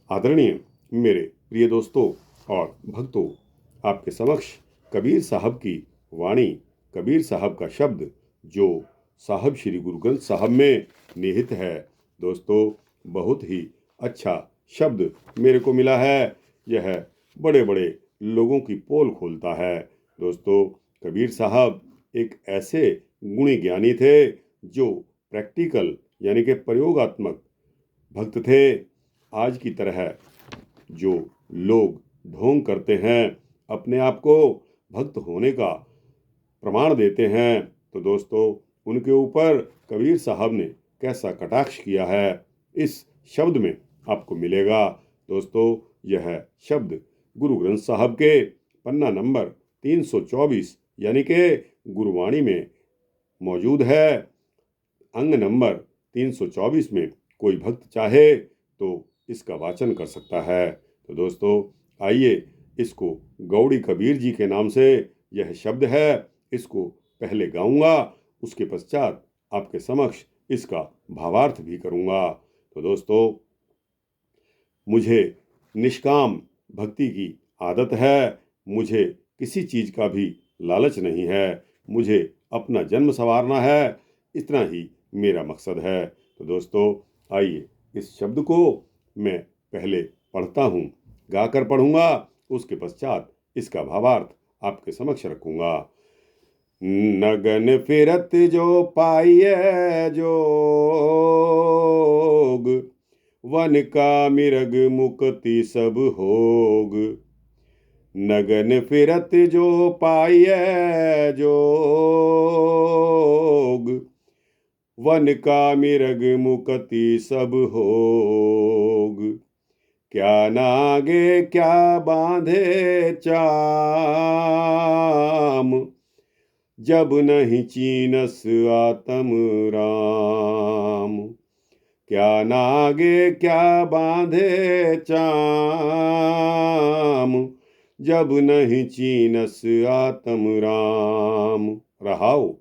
आदरणीय मेरे प्रिय दोस्तों और भक्तों, आपके समक्ष कबीर साहब की वाणी, कबीर साहब का शब्द जो साहब श्री गुरु ग्रंथ साहब में निहित है। दोस्तों, बहुत ही अच्छा शब्द मेरे को मिला है। यह बड़े बड़े लोगों की पोल खोलता है। दोस्तों, कबीर साहब एक ऐसे गुणी ज्ञानी थे जो प्रैक्टिकल यानी कि प्रयोगात्मक भक्त थे। आज की तरह जो लोग ढोंग करते हैं, अपने आप को भक्त होने का प्रमाण देते हैं, तो दोस्तों उनके ऊपर कबीर साहब ने कैसा कटाक्ष किया है, इस शब्द में आपको मिलेगा। दोस्तों, यह शब्द गुरु ग्रंथ साहब के पन्ना नंबर 324 यानी कि गुरुवाणी में मौजूद है। अंग नंबर 324 में कोई भक्त चाहे तो इसका वाचन कर सकता है। तो दोस्तों, आइए इसको गौड़ी कबीर जी के नाम से यह शब्द है, इसको पहले गाऊंगा, उसके पश्चात आपके समक्ष इसका भावार्थ भी करूंगा। तो दोस्तों, मुझे निष्काम भक्ति की आदत है। मुझे किसी चीज का भी लालच नहीं है। मुझे अपना जन्म संवारना है, इतना ही मेरा मकसद है। तो दोस्तों, आइए इस शब्द को मैं पहले पढ़ता हूँ, गाकर पढ़ूंगा, उसके पश्चात इसका भावार्थ आपके समक्ष रखूंगा। नगन फिरत जो पाइये जोग, वन का मिरग मुक्ति सब होग। नगन फिरत जो पाइये जोग, वन का मिरग मुक्ति सब होग। क्या नागे क्या बांधे चाम, जब नहीं चीनस आत्म राम। क्या नागे क्या बांधे चाम, जब नहीं चीनस आत्म राम। रहाओ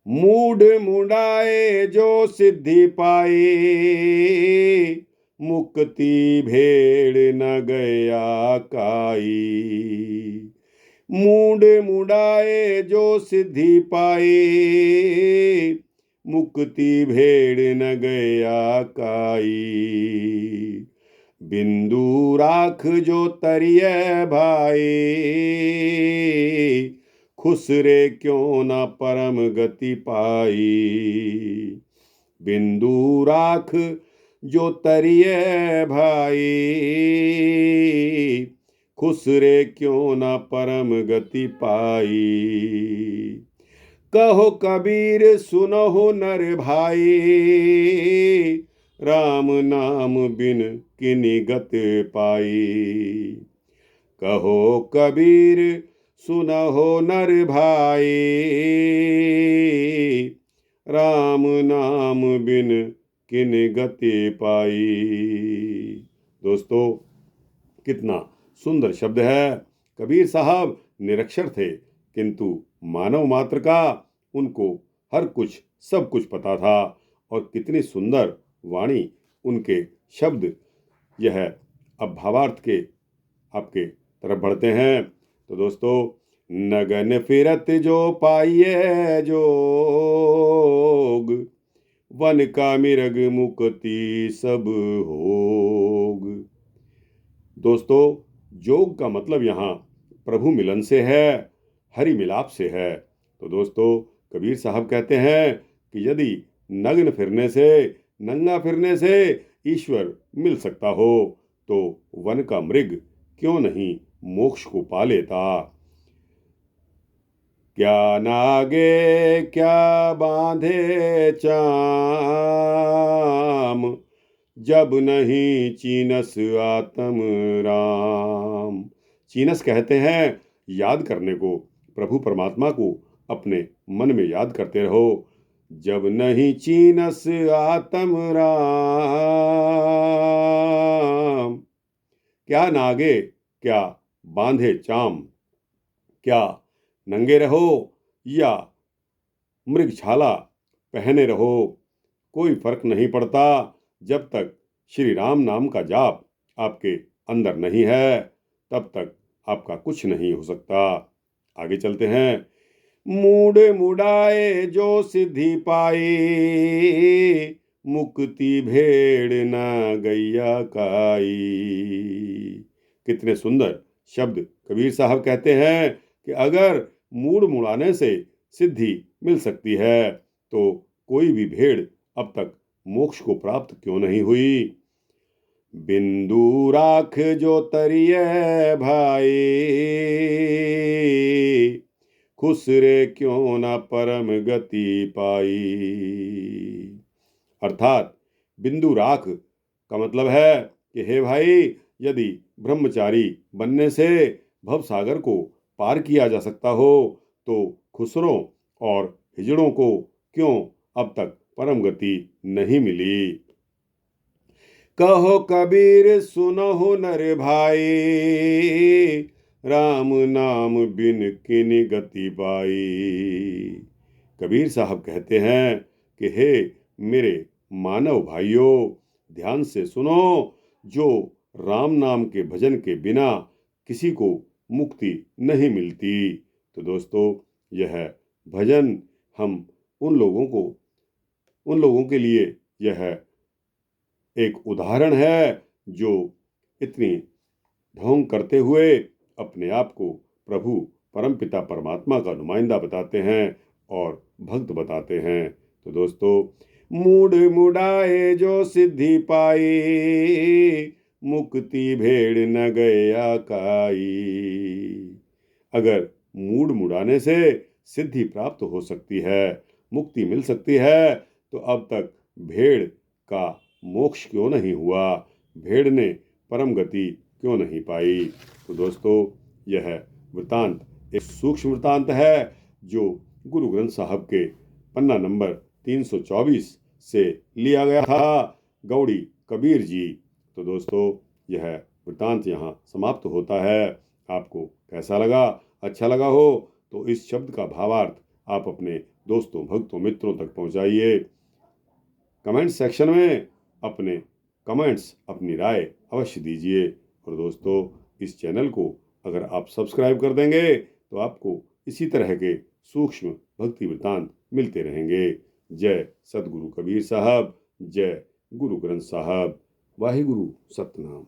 मूढ़ मुड़ाए जो सिद्धि पाई, मुक्ति भेड़ न गया काई। मूढ़ मुड़ाए जो सिद्धि पाई, मुक्ति भेड़ न गया काई। बिंदु राख जो तरिये भाई, खुसरे क्यों न परम गति पाई। बिंदु राख जो तरिये भाई, खुसरे क्यों न परम गति पाई। कहो कबीर सुनहो नर भाई, राम नाम बिन किनि गत पाई। कहो कबीर सुनहो नर भाई, राम नाम बिन किन गति पाई। दोस्तों, कितना सुंदर शब्द है। कबीर साहब निरक्षर थे, किंतु मानव मात्र का उनको हर कुछ सब कुछ पता था। और कितनी सुंदर वाणी उनके शब्द। यह अब भावार्थ के आपके तरफ बढ़ते हैं। तो दोस्तों, नगन फिरत जो पाइये जोग, वन का मिरग मुक्ति सब होग। दोस्तों, जोग का मतलब यहाँ प्रभु मिलन से है, हरि मिलाप से है। तो दोस्तों, कबीर साहब कहते हैं कि यदि नग्न फिरने से, नंगा फिरने से ईश्वर मिल सकता हो, तो वन का मृग क्यों नहीं मोक्ष को पा लेता। क्या नागे क्या बांधे चाम, जब नहीं चीनस आत्म राम। चीनस कहते हैं याद करने को, प्रभु परमात्मा को अपने मन में याद करते रहो। जब नहीं चीनस आत्म राम। क्या नागे क्या बांधे चाम, क्या नंगे रहो या मृगछाला पहने रहो, कोई फर्क नहीं पड़ता जब तक श्री राम नाम का जाप आपके अंदर नहीं है, तब तक आपका कुछ नहीं हो सकता। आगे चलते हैं। मूड मुड़ाए जो सिद्धि पाई, मुक्ति भेड़ न गैया काई। कितने सुंदर शब्द कबीर साहब कहते हैं कि अगर मूड मुड़ाने से सिद्धि मिल सकती है तो कोई भी भेड़ अब तक मोक्ष को प्राप्त क्यों नहीं हुई। बिंदु राख जो तरिए भाई, खुसरे क्यों न परम गति पाई। अर्थात बिंदु राख का मतलब है कि हे भाई, यदि ब्रह्मचारी बनने से भव सागर को पार किया जा सकता हो तो खुसरों और हिजड़ों को क्यों अब तक परम गति नहीं मिली। कहो कबीर सुनहु नर भाई, राम नाम बिन किन गति पाई। कबीर साहब कहते हैं कि हे मेरे मानव भाइयों, ध्यान से सुनो, जो राम नाम के भजन के बिना किसी को मुक्ति नहीं मिलती। तो दोस्तों, यह भजन हम उन लोगों के लिए यह एक उदाहरण है जो इतनी ढोंग करते हुए अपने आप को प्रभु परमपिता परमात्मा का नुमाइंदा बताते हैं और भक्त बताते हैं। तो दोस्तों, मूड मुड़ाए जो सिद्धि पाई, मुक्ति भेड़ न गया काई। अगर मूड मुड़ाने से सिद्धि प्राप्त हो सकती है, मुक्ति मिल सकती है, तो अब तक भेड़ का मोक्ष क्यों नहीं हुआ, भेड़ ने परम गति क्यों नहीं पाई। तो दोस्तों, यह वृतांत एक सूक्ष्म वृतांत है जो गुरु ग्रंथ साहब के पन्ना नंबर 324 से लिया गया था, गौड़ी कबीर जी। तो दोस्तों, यह वृतांत यहाँ समाप्त होता है। आपको कैसा लगा? अच्छा लगा हो तो इस शब्द का भावार्थ आप अपने दोस्तों, भक्तों, मित्रों तक पहुंचाइए। कमेंट सेक्शन में अपने कमेंट्स, अपनी राय अवश्य दीजिए। और दोस्तों, इस चैनल को अगर आप सब्सक्राइब कर देंगे तो आपको इसी तरह के सूक्ष्म भक्ति वृतांत मिलते रहेंगे। जय सतगुरु कबीर साहब, जय गुरु ग्रंथ साहब। वाहिगुरु सतनाम।